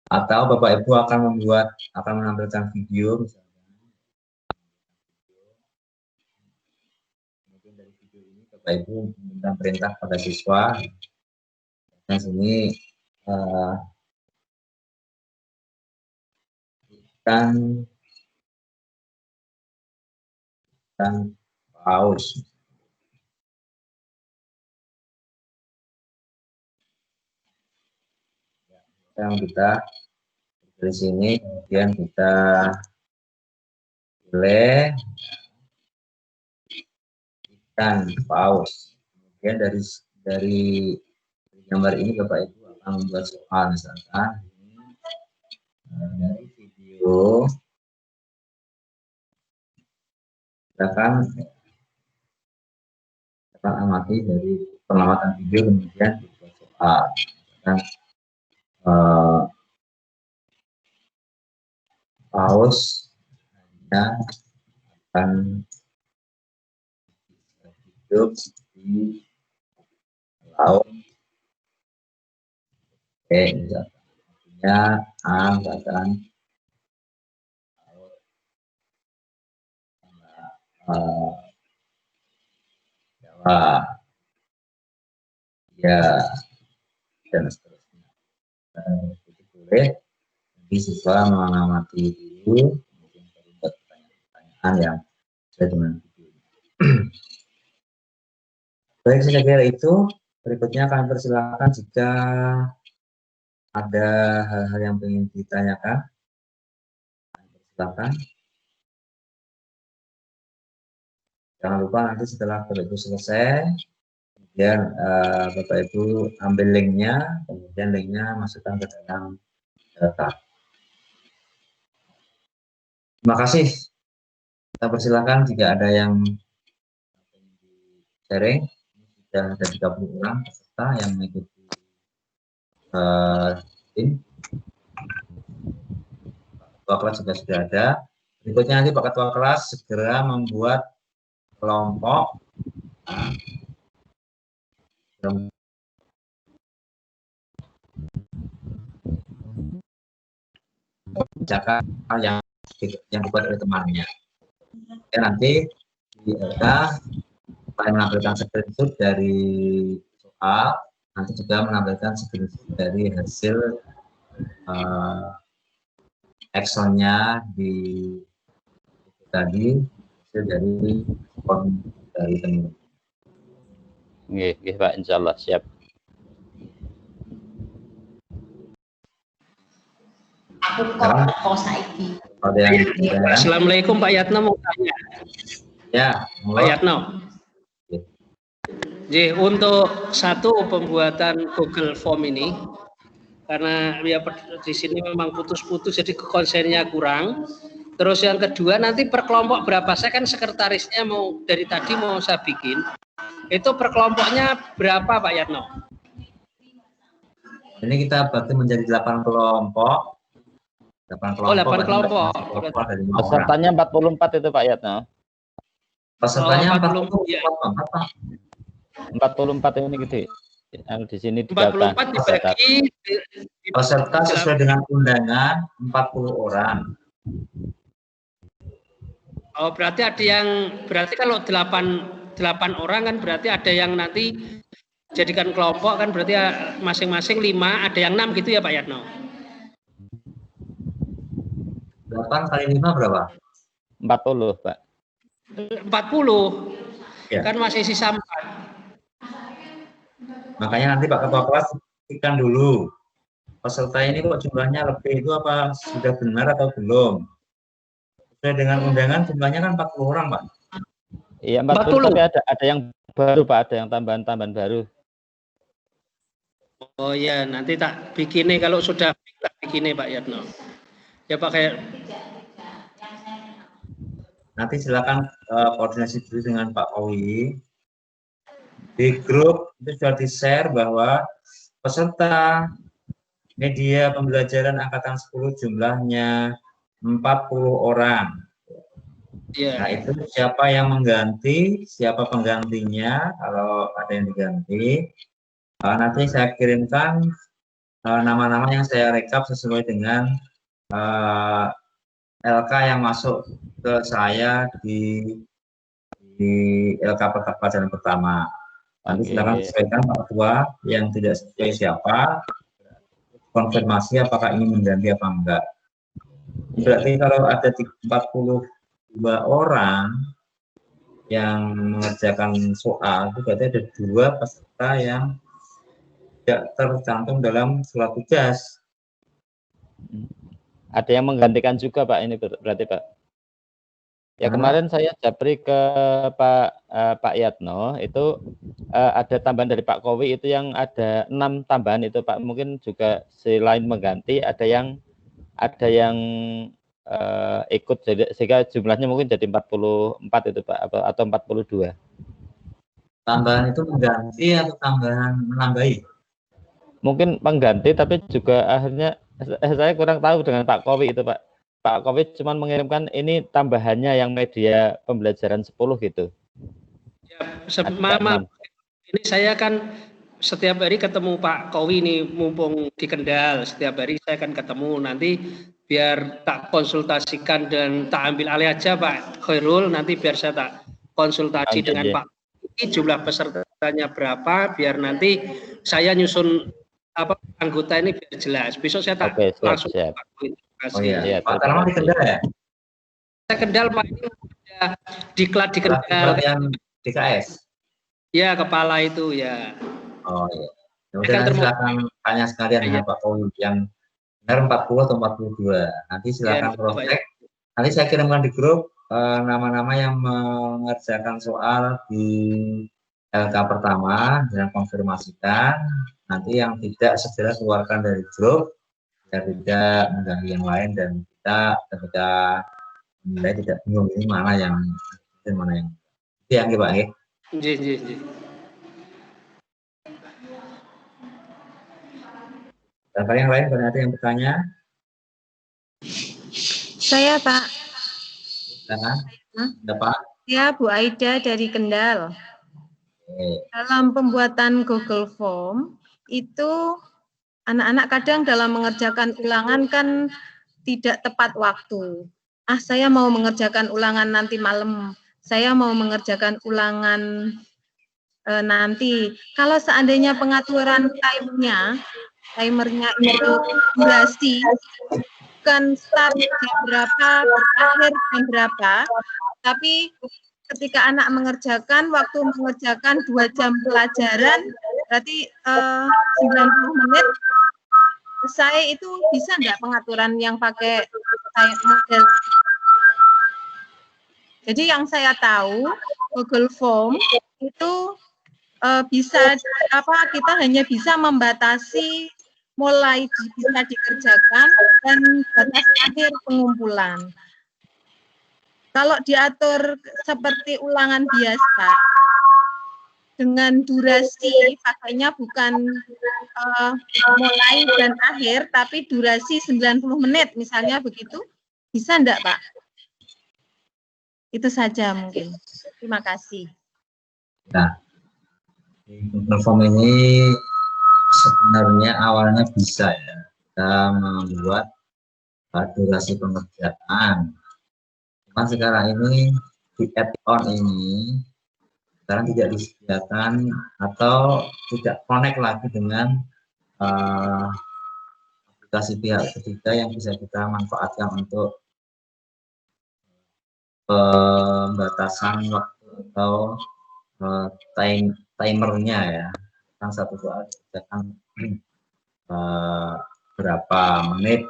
A: Atau Bapak Ibu akan menampilkan video misalnya. Mungkin dari video ini Bapak Ibu memberikan perintah pada siswa. Nah sini kan paus. Yang kita dari sini kemudian kita pilih ikan paus. Kemudian dari gambar ini Bapak Ibu akan membuat soal misalkan dari video kita akan amati dari pengamatan video kemudian dibuat soal misalkan paus hanya akan hidup di laut. Oke, misalkan artinya misalkan Jawa, ya, dan seterusnya. Itu boleh. Jadi siswa mengamati dulu, kemudian baru buat pertanyaan yang sesuai dengan video. Baik, saya kira itu. Berikutnya kami persilakan jika ada hal-hal yang ingin ditanyakan. Silakan. Jangan lupa nanti setelah Bapak Ibu selesai, kemudian Bapak Ibu ambil linknya, kemudian linknya masukkan ke dalam data. Terima kasih. Kita persilakan jika ada yang sharing. Sudah ada 30 orang peserta yang mengikuti ini. Ketua kelas juga sudah ada. Berikutnya nanti Pak Ketua kelas segera membuat kelompok jaga yang dibuat oleh temannya. Ya, nanti kita menampilkan screenshot dari soal, nanti juga menampilkan screenshot dari hasil actionnya di tadi, hasil dari form dari teman.
I: Oke, Pak, insya Allah siap.
F: Assalamualaikum Pak Yatno, mau tanya.
A: Ya,
F: Pak Yatno. Jadi untuk satu pembuatan Google Form ini, karena ya di sini memang putus-putus jadi konsennya kurang. Terus yang kedua nanti per kelompok berapa? Saya kan sekretarisnya mau dari tadi mau saya bikin. Itu per kelompoknya berapa Pak Yatno?
A: Ini kita bagi menjadi 8 kelompok. 8 kelompok.
F: Oh, 8 kelompok.
I: Pesertanya 44 itu Pak Yatno.
A: Pesertanya
I: 44 ini gede. Di sini
F: 44 dibagi
A: peserta sesuai dengan undangan 40 orang.
F: Oh, berarti ada yang kalau 8 orang kan berarti ada yang nanti jadikan kelompok kan berarti masing-masing 5, ada yang 6 gitu ya Pak Yatno.
A: 8 kali 5 berapa?
I: 40, Pak.
F: 40.
A: Ya.
F: Kan masih sisa 4.
A: Makanya nanti Pak Ketua Kelas pastikan dulu peserta ini kok jumlahnya lebih itu apa sudah benar atau belum. Sesuai dengan undangan jumlahnya kan 40 orang, Pak.
I: Iya, 40, tapi ada yang baru, Pak, ada yang tambahan baru.
F: Oh ya, nanti tak bikinnya kalau sudah tak bikinnya Pak Yatno. Ya pakai.
A: Nanti silakan koordinasi dulu dengan Pak Owi. Di grup itu sudah di-share bahwa peserta media pembelajaran angkatan 10 jumlahnya 40 orang.
F: Ya.
A: Nah, itu siapa yang mengganti, siapa penggantinya, kalau ada yang diganti. Nanti saya kirimkan nama-nama yang saya rekap sesuai dengan LK yang masuk ke saya di LK pelajaran pertama. Nanti silakan sesuaikan Pak Ketua, yang tidak sesuai siapa, konfirmasi apakah ini mengganti apa enggak. Berarti kalau ada 42 orang yang mengerjakan soal, itu berarti ada 2 peserta yang tidak tercantum dalam surat tugas.
I: Ada yang menggantikan juga, Pak, ini berarti, Pak. Ya, kemarin saya japri ke Pak Yatno, itu ada tambahan dari Pak Kowi itu yang ada 6 tambahan itu, Pak. Mungkin juga selain mengganti ada yang ikut, sehingga jumlahnya mungkin jadi 44 itu, Pak, atau 42.
A: Tambahan itu mengganti atau tambahan menambahi?
I: Mungkin pengganti, tapi juga akhirnya saya kurang tahu dengan Pak Kowi itu, Pak. Pak Kowi cuma mengirimkan ini tambahannya yang media pembelajaran 10 gitu.
F: Ya, maaf. Ini saya kan setiap hari ketemu Pak Kowi nih, mumpung di Kendal. Setiap hari saya akan ketemu. Nanti biar tak konsultasikan dan tak ambil alih aja Pak Khairul. Nanti biar saya tak konsultasi dengan Pak Kowi, jumlah pesertanya berapa, biar nanti saya nyusun anggota ini biar jelas. Besok saya tak langsung
I: siap.
F: Pak Kowi.
A: Oh iya, Pak Tarman di Kendal ya?
F: Saya Kendal Pak, ini ada diklat di Kendal.
A: Yang DKS?
F: Ya, kepala itu ya.
A: Oh iya. Kemudian silakan tanya sekalian dengan Pak Kowi yang benar 40 atau 42. Nanti silakan cross-check. Nanti saya kirimkan di grup nama-nama yang mengerjakan soal di LK pertama dan konfirmasikan. Nanti yang tidak segera keluarkan dari grup, tidak mengganggu yang lain, dan kita ketika menilai tidak bingung ini mana yang itu yang Pak ya. Dan yang lain ada yang bertanya?
H: Saya Pak.
A: Ada Pak?
H: Ya, Bu Aida dari Kendal. Dalam pembuatan Google Form itu anak-anak kadang dalam mengerjakan ulangan kan tidak tepat waktu. Saya mau mengerjakan ulangan nanti malam. Saya mau mengerjakan ulangan nanti. Kalau seandainya pengaturan timernya itu durasi, bukan start jam berapa, berakhir jam berapa, tapi ketika anak mengerjakan, waktu mengerjakan 2 jam pelajaran, berarti 90 menit, saya itu bisa enggak pengaturan yang pakai model. Jadi yang saya tahu, Google Form itu bisa kita hanya bisa membatasi mulai bisa dikerjakan dan batas akhir pengumpulan. Kalau diatur seperti ulangan biasa dengan durasi pakainya bukan mulai dan akhir, tapi durasi 90 menit misalnya begitu, bisa enggak Pak? Itu saja mungkin. Terima kasih.
A: Nah, Google Form ini sebenarnya awalnya bisa ya, kita membuat durasi pengerjaan. Cuman sekarang ini di add-on ini sekarang tidak disediakan atau tidak connect lagi dengan aplikasi pihak ketiga yang bisa kita manfaatkan untuk pembatasan waktu atau timernya ya. Kan satu soal dikerjakan berapa menit.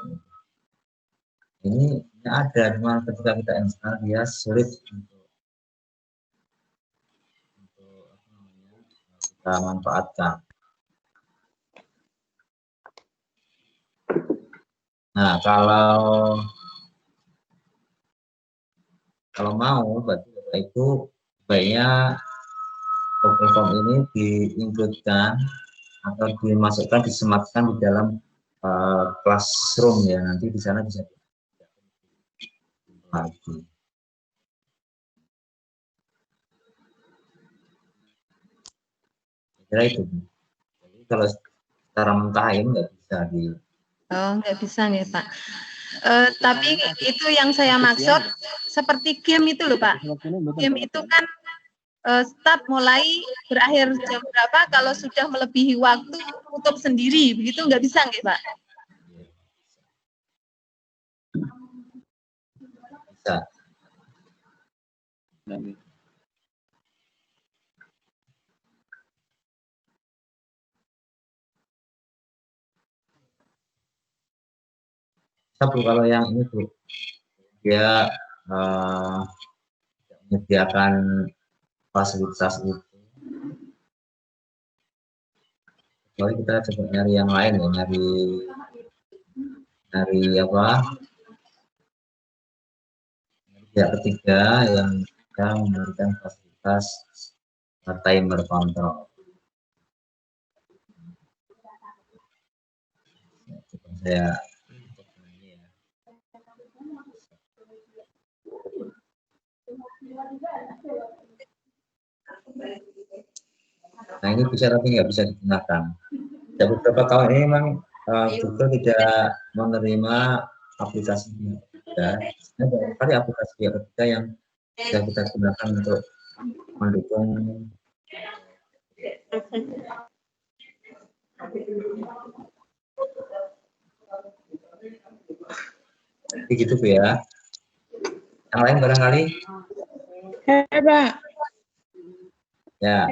A: Ini ada, cuma ketika kita install dia sulit untuk kita manfaatkan. Nah, kalau mau, berarti Bapak Ibu baiknya Google Form ini diincludekan atau dimasukkan, disematkan di dalam classroom ya. Nanti di sana bisa lagi. Kira itu. Jadi kalau secara mentah ini nggak bisa di.
H: Oh, nggak bisa nih Pak. Tapi itu yang saya maksud seperti game itu loh Pak. Game itu kan start mulai berakhir jam berapa, kalau sudah melebihi waktu tutup sendiri, begitu nggak bisa nggak Pak?
A: Bisa. Tapi kalau yang ini tuh dia menyediakan fasilitas itu. Kalau kita coba nyari yang lain ya, nyari apa? Pihak ketiga yang bisa memberikan fasilitas timer control. Coba saya nah ini bisa tapi nggak bisa digunakan. Ya, beberapa tahun ini memang Google tidak menerima aplikasi pihak ketiga. Banyak sekali aplikasi pihak ketiga yang bisa kita gunakan untuk mendukung begitu Bu ya. Yang lain barangkali?
B: Pak.
A: Ya.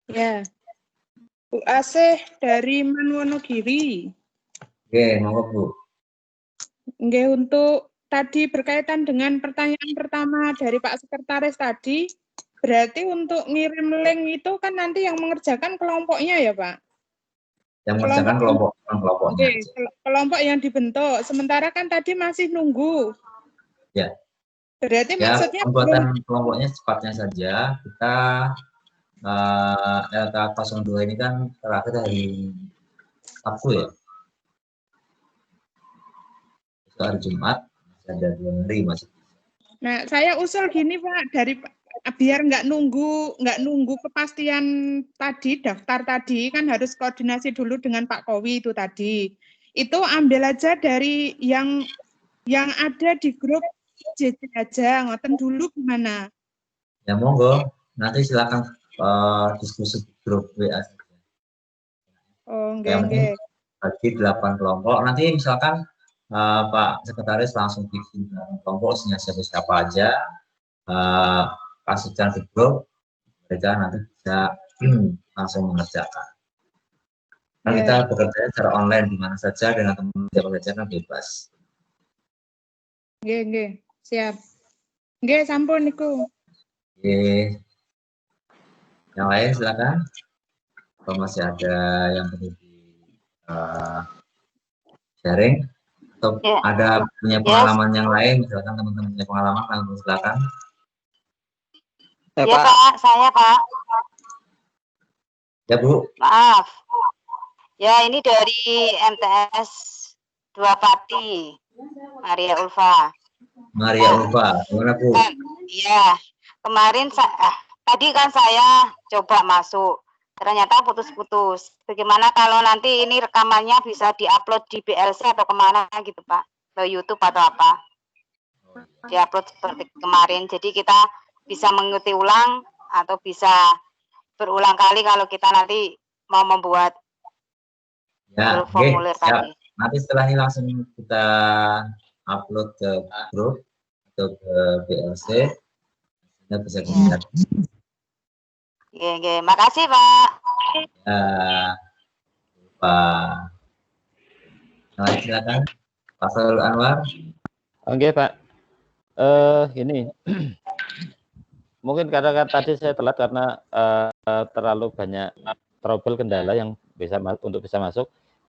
B: Ya. Bu Asih dari Manwonogiri.
A: Oke, monggo Bu.
B: Nggih, untuk tadi berkaitan dengan pertanyaan pertama dari Pak Sekretaris tadi, berarti untuk ngirim link itu kan nanti yang mengerjakan kelompoknya ya Pak?
A: Yang mengerjakan kelompoknya.
B: Oke, kelompok yang dibentuk. Sementara kan tadi masih nunggu.
A: Ya.
B: Berarti
A: ya,
B: maksudnya
A: pembuatan kelompoknya cepatnya saja. Kita LK02 ini kan terakhir hari Sabtu ya. Besok hari Jumat, masih ada 2 hari masih.
B: Nah, saya usul gini Pak, biar nggak nunggu kepastian tadi, daftar tadi kan harus koordinasi dulu dengan Pak Kowi itu tadi. Itu ambil aja dari yang ada di grup JJ aja, ngoten dulu gimana?
A: Ya monggo, nanti silakan diskusi di grup WA saja.
B: Oh, enggak.
A: Bagi 8 kelompok, nanti misalkan Pak Sekretaris langsung bikin kelompok siapa aja, kasihkan di grup, mereka nanti bisa langsung mengerjakan. Kan kita bekerja secara online di mana saja dengan teman siapa saja kan bebas.
B: Nggih, siap. Nggih, sampun niku.
A: Oke. Yang lain silakan. Kalau masih ada yang perlu di sharing atau ada punya pengalaman yang lain, misalkan teman-teman punya pengalaman, langsung silakan.
J: Ya Pak, saya Pak.
A: Ya Bu.
J: Maaf. Ya ini dari MTS 2 Pati, Maria Ulfa.
A: Maria Ulfa, gimana Bu?
J: Iya, kemarin tadi kan saya coba masuk, ternyata putus-putus. Bagaimana kalau nanti ini rekamannya bisa diupload di BLC atau kemana gitu Pak? Ke YouTube atau apa? Diupload seperti kemarin, jadi kita bisa mengikuti ulang atau bisa berulang kali kalau kita nanti mau membuat formulir tadi.
A: Nanti setelah ini langsung kita upload ke grup untuk ke BLC, Anda bisa kontak.
J: Oke, makasih Pak.
A: Ya, Pak. Nah, silakan, Pak Khairul Anwar.
I: Oke Pak. Ini mungkin karena tadi saya telat karena terlalu banyak trouble kendala yang untuk bisa masuk.